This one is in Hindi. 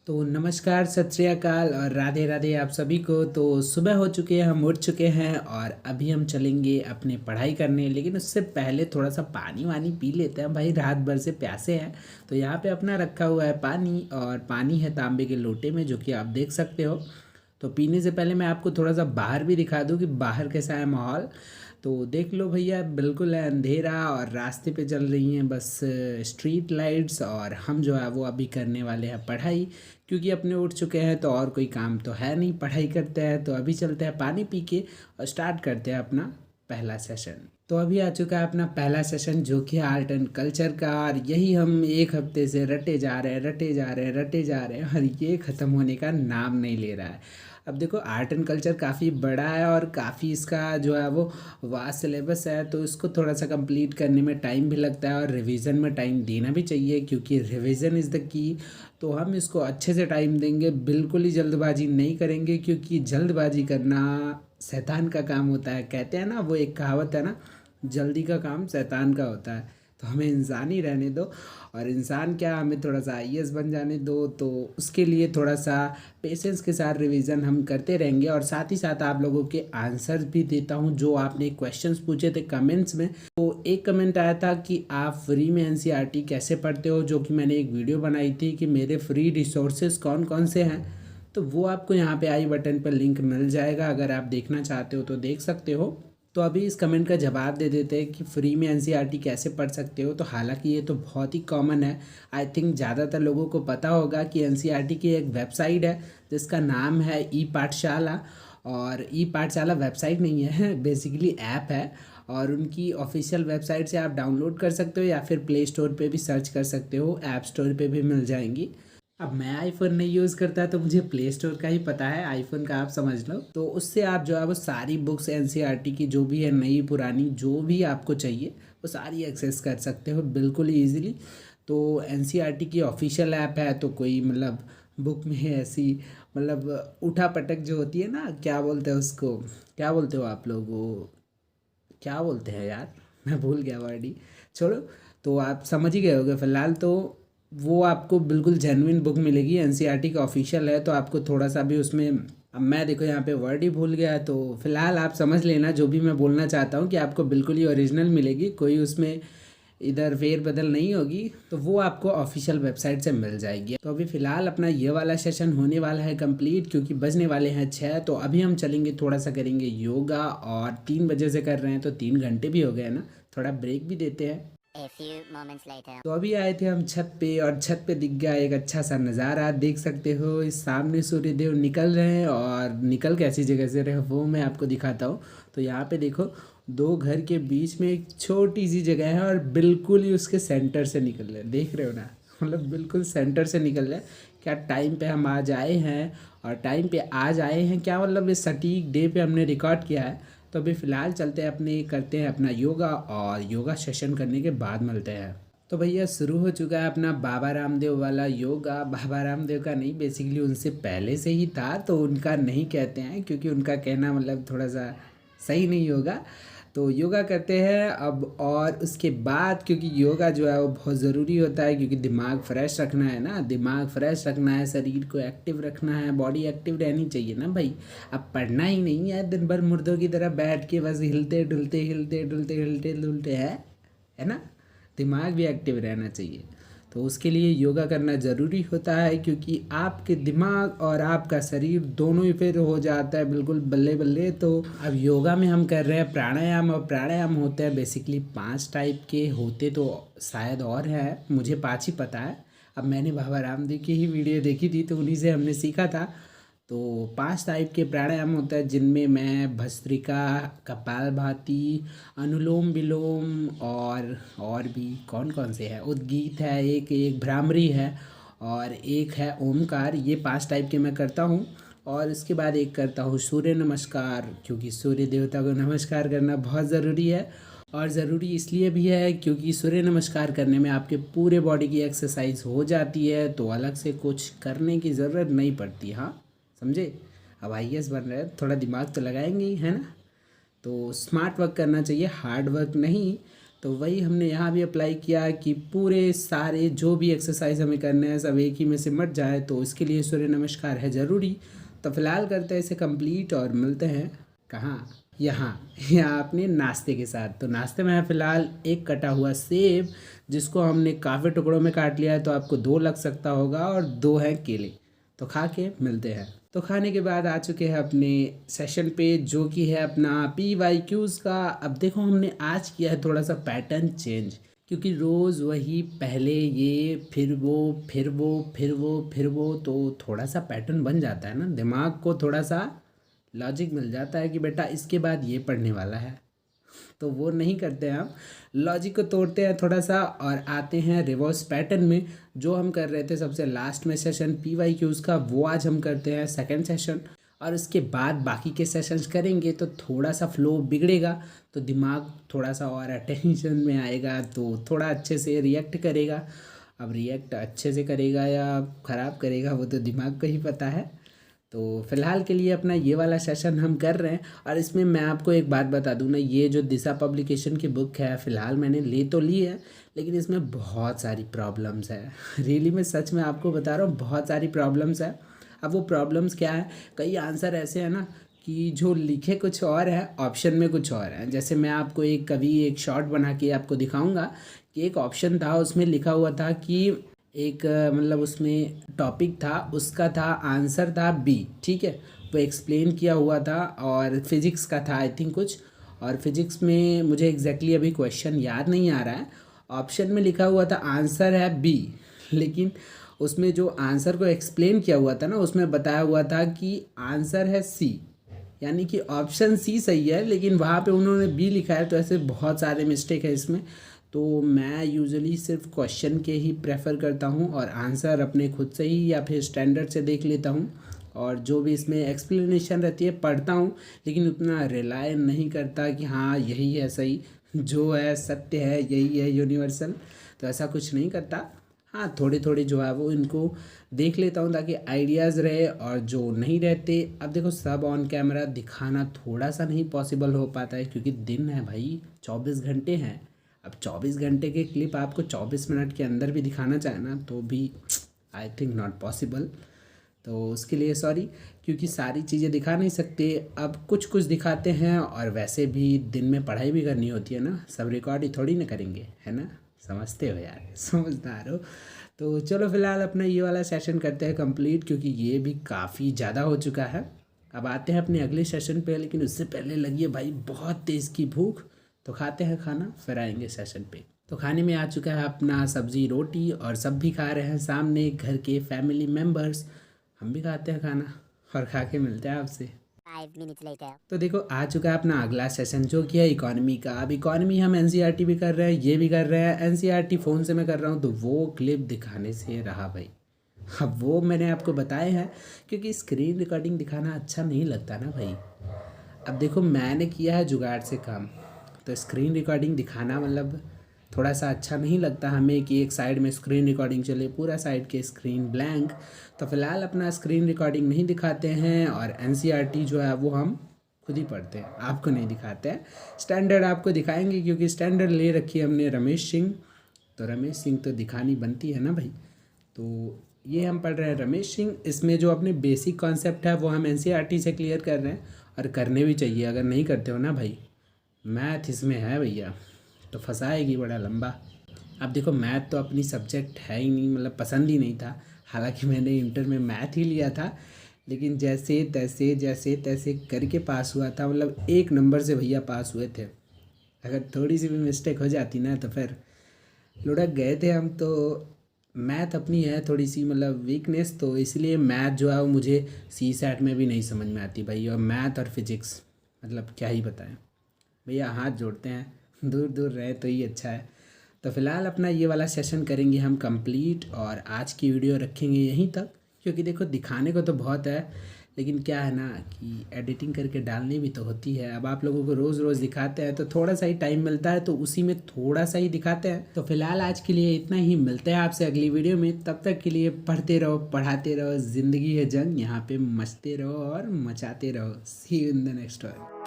तो नमस्कार, सत श्री अकाल और राधे राधे आप सभी को। तो सुबह हो चुकी है, हम उठ चुके हैं और अभी हम चलेंगे अपने पढ़ाई करने। लेकिन उससे पहले थोड़ा सा पानी वानी पी लेते हैं भाई, रात भर से प्यासे हैं। तो यहाँ पे अपना रखा हुआ है पानी, और पानी है तांबे के लोटे में, जो कि आप देख सकते हो। तो पीने से पहले मैं आपको थोड़ा सा बाहर भी दिखा दूँ कि बाहर कैसा है माहौल। तो देख लो भैया, बिल्कुल है अंधेरा और रास्ते पे चल रही हैं बस स्ट्रीट लाइट्स। और हम जो है वो अभी करने वाले हैं पढ़ाई, क्योंकि अपने उठ चुके हैं तो और कोई काम तो है नहीं, पढ़ाई करते हैं। तो अभी चलते हैं पानी पी के और स्टार्ट करते हैं अपना पहला सेशन। तो अभी आ चुका है अपना पहला सेशन, जो कि आर्ट एंड कल्चर का। और यही हम एक हफ्ते से रटे जा रहे हैं, रटे जा रहे हैं, रटे जा रहे हैं, और ये ख़त्म होने का नाम नहीं ले रहा है। अब देखो, आर्ट एंड कल्चर काफ़ी बड़ा है और काफ़ी इसका जो है वो वास्ट सिलेबस है। तो इसको थोड़ा सा कंप्लीट करने में टाइम भी लगता है, और रिवीजन में टाइम देना भी चाहिए, क्योंकि रिवीजन इज़ द की। तो हम इसको अच्छे से टाइम देंगे, बिल्कुल ही जल्दबाजी नहीं करेंगे, क्योंकि जल्दबाजी करना शैतान का काम होता है। कहते हैं ना, वो एक कहावत है ना, जल्दी का काम शैतान का होता है। तो हमें इंसान ही रहने दो, और इंसान क्या, हमें थोड़ा सा आईएएस बन जाने दो। तो उसके लिए थोड़ा सा पेशेंस के साथ रिवीजन हम करते रहेंगे, और साथ ही साथ आप लोगों के आंसर्स भी देता हूँ जो आपने क्वेश्चंस पूछे थे कमेंट्स में। तो एक कमेंट आया था कि आप फ्री में एनसीईआरटी कैसे पढ़ते हो, जो कि मैंने एक वीडियो बनाई थी कि मेरे फ्री रिसोर्सेज कौन कौन से हैं। तो वो आपको यहाँ पे आई बटन पर लिंक मिल जाएगा, अगर आप देखना चाहते हो तो देख सकते हो। तो अभी इस कमेंट का जवाब दे देते हैं कि फ्री में एनसीईआरटी कैसे पढ़ सकते हो। तो हालांकि ये तो बहुत ही कॉमन है, आई थिंक ज़्यादातर लोगों को पता होगा कि एनसीईआरटी की एक वेबसाइट है जिसका नाम है ई पाठशाला। और ई पाठशाला वेबसाइट नहीं है, बेसिकली ऐप है। और उनकी ऑफिशियल वेबसाइट से आप डाउनलोड कर सकते हो, या फिर प्ले स्टोर पे भी सर्च कर सकते हो, ऐप स्टोर पे भी मिल जाएंगी। अब मैं आईफोन नहीं यूज़ करता, तो मुझे प्ले स्टोर का ही पता है, आईफोन का आप समझ लो। तो उससे आप जो है वो सारी बुक्स एनसीईआरटी की जो भी है, नई पुरानी जो भी आपको चाहिए, वो सारी एक्सेस कर सकते हो बिल्कुल ही ईजिली। तो एनसीईआरटी की ऑफिशियल ऐप है, तो कोई मतलब बुक में ऐसी मतलब उठा पटक जो होती है ना, क्या बोलते हैं उसको, क्या बोलते हो आप लोग, वो क्या बोलते हैं यार, मैं भूल गया वर्ड ही, छोड़ो। तो आप समझ ही गए होगे फिलहाल। तो वो आपको बिल्कुल जेन्युइन बुक मिलेगी, एनसीईआरटी का ऑफिशियल है। तो आपको थोड़ा सा भी उसमें, अब मैं देखो यहाँ पे वर्ड ही भूल गया, तो फिलहाल आप समझ लेना जो भी मैं बोलना चाहता हूँ, कि आपको बिल्कुल ही ओरिजिनल मिलेगी, कोई उसमें इधर फेर बदल नहीं होगी। तो वो आपको ऑफिशियल वेबसाइट से मिल जाएगी। तो अभी फ़िलहाल अपना ये वाला सेशन होने वाला है कंप्लीट, क्योंकि बजने वाले हैं 6। तो अभी हम चलेंगे, थोड़ा सा करेंगे योगा, और 3 बजे से कर रहे हैं तो 3 घंटे भी हो गए ना, थोड़ा ब्रेक भी देते हैं। A few moments later. तो अभी आए थे हम छत पे, और छत पे दिख गया एक अच्छा सा नज़ारा, देख सकते हो इस सामने सूर्य देव निकल रहे हैं। और निकल कैसी जगह से रहे वो मैं आपको दिखाता हूँ। तो यहाँ पे देखो, दो घर के बीच में एक छोटी सी जगह है, और बिल्कुल ही उसके सेंटर से निकल रहे हैं, देख रहे हो ना, मतलब बिल्कुल सेंटर से निकल रहे हैं। क्या टाइम पे हम आज आए हैं, और टाइम पे आज आए हैं क्या, मतलब इस सटीक डे पे हमने रिकॉर्ड किया है। तो अभी फ़िलहाल चलते हैं अपने, करते हैं अपना योगा, और योगा सेशन करने के बाद मिलते हैं। तो भैया शुरू हो चुका है अपना बाबा रामदेव वाला योगा। बाबा रामदेव का नहीं, बेसिकली उनसे पहले से ही था, तो उनका नहीं कहते हैं, क्योंकि उनका कहना मतलब थोड़ा सा सही नहीं होगा। तो योगा करते हैं अब, और उसके बाद, क्योंकि योगा जो है वो बहुत ज़रूरी होता है, क्योंकि दिमाग फ्रेश रखना है ना, दिमाग फ्रेश रखना है, शरीर को एक्टिव रखना है, बॉडी एक्टिव रहनी चाहिए ना भाई। अब पढ़ना ही नहीं है, दिन भर मुर्दों की तरह बैठ के बस हिलते डुलते हिलते डुलते हिलते डुलते है ना। दिमाग भी एक्टिव रहना चाहिए। तो उसके लिए योगा करना ज़रूरी होता है, क्योंकि आपके दिमाग और आपका शरीर दोनों ही फिर हो जाता है बिल्कुल बल्ले बल्ले। तो अब योगा में हम कर रहे हैं प्राणायाम, और प्राणायाम होते हैं बेसिकली 5 टाइप के होते, तो शायद और है, मुझे 5 ही पता है। अब मैंने बाबा रामदेव की ही वीडियो देखी थी, तो उन्हीं से हमने सीखा था। तो 5 टाइप के प्राणायाम होता है, जिनमें मैं भस्त्रिका, कपालभाति, अनुलोम विलोम, और भी कौन कौन से हैं, उद्गीत है, एक एक भ्रामरी है, और एक है ओमकार। ये 5 टाइप के मैं करता हूँ। और इसके बाद एक करता हूँ सूर्य नमस्कार, क्योंकि सूर्य देवता को नमस्कार करना बहुत ज़रूरी है। और ज़रूरी इसलिए भी है क्योंकि सूर्य नमस्कार करने में आपके पूरे बॉडी की एक्सरसाइज हो जाती है, तो अलग से कुछ करने की ज़रूरत नहीं पड़ती। हाँ, समझे। अब आईएएस बन रहे हैं, थोड़ा दिमाग तो लगाएंगे ही, है ना। तो स्मार्ट वर्क करना चाहिए, हार्ड वर्क नहीं। तो वही हमने यहाँ भी अप्लाई किया कि पूरे सारे जो भी एक्सरसाइज हमें करने हैं सब एक ही में सिमट जाए, तो इसके लिए सूर्य नमस्कार है ज़रूरी। तो फिलहाल करते हैं इसे कंप्लीट और मिलते हैं कहाँ, यहाँ अपने नाश्ते के साथ। तो नाश्ते में है फिलहाल एक कटा हुआ सेब, जिसको हमने काफ़ी टुकड़ों में काट लिया है, तो आपको 2 लग सकता होगा, और 2 हैं केले। तो खा के मिलते हैं। तो खाने के बाद आ चुके हैं अपने सेशन पे, जो कि है अपना PYQs का। अब देखो हमने आज किया है थोड़ा सा पैटर्न चेंज, क्योंकि रोज़ वही पहले ये फिर वो फिर वो फिर वो फिर वो, तो थोड़ा सा पैटर्न बन जाता है ना, दिमाग को थोड़ा सा लॉजिक मिल जाता है कि बेटा इसके बाद ये पढ़ने वाला है। तो वो नहीं करते हैं हम, लॉजिक को तोड़ते हैं थोड़ा सा और आते हैं रिवर्स पैटर्न में। जो हम कर रहे थे सबसे लास्ट में सेशन PYQs का, वो आज हम करते हैं सेकंड सेशन, और उसके बाद बाकी के सेशंस करेंगे। तो थोड़ा सा फ्लो बिगड़ेगा, तो दिमाग थोड़ा सा और अटेंशन में आएगा, तो थोड़ा अच्छे से रिएक्ट करेगा। अब रिएक्ट अच्छे से करेगा या ख़राब करेगा वो तो दिमाग को ही पता है। तो फ़िलहाल के लिए अपना ये वाला सेशन हम कर रहे हैं। और इसमें मैं आपको एक बात बता दूं ना, ये जो दिशा पब्लिकेशन की बुक है फ़िलहाल मैंने ले तो ली है, लेकिन इसमें बहुत सारी प्रॉब्लम्स है। रियली मैं सच में आपको बता रहा हूँ, बहुत सारी प्रॉब्लम्स है। अब वो प्रॉब्लम्स क्या है, कई आंसर ऐसे हैं ना कि जो लिखे कुछ और है, ऑप्शन में कुछ और है। जैसे मैं आपको एक शॉर्ट बना के आपको दिखाऊंगा कि एक ऑप्शन था, उसमें लिखा हुआ था कि एक मतलब उसमें टॉपिक था, उसका था आंसर था B, ठीक है, वो एक्सप्लेन किया हुआ था, और फिज़िक्स का था आई थिंक कुछ। और फिज़िक्स में मुझे एग्जैक्टली अभी क्वेश्चन याद नहीं आ रहा है। ऑप्शन में लिखा हुआ था आंसर है B, लेकिन उसमें जो आंसर को एक्सप्लेन किया हुआ था ना, उसमें बताया हुआ था कि आंसर है C, यानी कि ऑप्शन C सही है, लेकिन वहाँ पे उन्होंने B लिखा है। तो ऐसे बहुत सारे मिस्टेक है इसमें। तो मैं यूजुअली सिर्फ क्वेश्चन के ही प्रेफर करता हूँ, और आंसर अपने खुद से ही या फिर स्टैंडर्ड से देख लेता हूँ। और जो भी इसमें एक्सप्लेनेशन रहती है पढ़ता हूँ, लेकिन उतना रिलाय नहीं करता कि हाँ यही है सही, जो है सत्य है, यही है यूनिवर्सल। तो ऐसा कुछ नहीं करता। हाँ थोड़े थोड़े जो है वो इनको देख लेता हूँ, ताकि आइडियाज़ रहे। और जो नहीं रहते, अब देखो सब ऑन कैमरा दिखाना थोड़ा सा नहीं पॉसिबल हो पाता है, क्योंकि दिन है भाई, 24 घंटे हैं। अब 24 घंटे के क्लिप आपको 24 मिनट के अंदर भी दिखाना चाहे ना, तो भी आई थिंक नॉट पॉसिबल। तो उसके लिए सॉरी, क्योंकि सारी चीज़ें दिखा नहीं सकते। अब कुछ कुछ दिखाते हैं, और वैसे भी दिन में पढ़ाई भी करनी होती है ना, सब रिकॉर्ड ही थोड़ी ना करेंगे, है ना, समझते हो यार, समझदार हो। तो चलो फिलहाल अपना ये वाला सेशन करते हैं कंप्लीट, क्योंकि ये भी काफ़ी ज़्यादा हो चुका है। अब आते हैं अपने अगले सेशन पे, लेकिन उससे पहले लगी है भाई बहुत तेज़ की भूख। तो खाते हैं खाना, फिर आएंगे सेशन पे। तो खाने में आ चुका है अपना सब्ज़ी रोटी, और सब भी खा रहे हैं सामने घर के फैमिली मेम्बर्स। हम भी खाते हैं खाना, और खा के मिलते हैं आपसे। 5 minutes later. तो देखो आ चुका है अपना अगला सेशन, जो कि है इकोनॉमी का। अब इकोनॉमी हम NCERT भी कर रहे हैं, ये भी कर रहे हैं। NCERT फ़ोन से मैं कर रहा हूँ, तो वो क्लिप दिखाने से रहा भाई। अब वो मैंने आपको बताए हैं, क्योंकि स्क्रीन रिकॉर्डिंग दिखाना अच्छा नहीं लगता ना भाई। अब देखो मैंने किया है जुगाड़ से काम, तो स्क्रीन रिकॉर्डिंग दिखाना मतलब थोड़ा सा अच्छा नहीं लगता हमें कि एक साइड में स्क्रीन रिकॉर्डिंग चले, पूरा साइड के स्क्रीन ब्लैंक। तो फिलहाल अपना स्क्रीन रिकॉर्डिंग नहीं दिखाते हैं, और NCERT जो है वो हम खुद ही पढ़ते हैं, आपको नहीं दिखाते हैं। स्टैंडर्ड आपको दिखाएंगे, क्योंकि स्टैंडर्ड ले रखी है हमने रमेश सिंह, तो रमेश सिंह तो दिखानी बनती है ना भाई। तो ये हम पढ़ रहे हैं रमेश सिंह। इसमें जो अपने बेसिक कॉन्सेप्ट है वो हम NCERT से क्लियर कर रहे हैं, और करने भी चाहिए। अगर नहीं करते हो ना भाई, मैथ इसमें है भैया, तो फंसाएगी बड़ा लंबा। अब देखो मैथ तो अपनी सब्जेक्ट है ही नहीं, मतलब पसंद ही नहीं था। हालांकि मैंने इंटर में मैथ ही लिया था, लेकिन जैसे तैसे करके पास हुआ था। मतलब 1 नंबर से भैया पास हुए थे। अगर थोड़ी सी भी मिस्टेक हो जाती ना, तो फिर लुढ़क गए थे हम। तो मैथ अपनी है थोड़ी सी मतलब वीकनेस, तो इसलिए मैथ जो है वो मुझे CSAT में भी नहीं समझ में आती भाई। और मैथ और फिजिक्स मतलब क्या ही बताएं भैया, हाथ जोड़ते हैं, दूर दूर रहे तो ही अच्छा है। तो फिलहाल अपना ये वाला सेशन करेंगे हम कंप्लीट, और आज की वीडियो रखेंगे यहीं तक, क्योंकि देखो दिखाने को तो बहुत है, लेकिन क्या है ना कि एडिटिंग करके डालनी भी तो होती है। अब आप लोगों को रोज़ रोज़ दिखाते हैं, तो थोड़ा सा ही टाइम मिलता है, तो उसी में थोड़ा सा ही दिखाते हैं। तो फिलहाल आज के लिए इतना ही, मिलते हैं आपसे अगली वीडियो में। तब तक के लिए पढ़ते रहो, पढ़ाते रहो, ज़िंदगी है जंग, यहाँ पे मचते रहो और मचाते रहो। See you in the next one.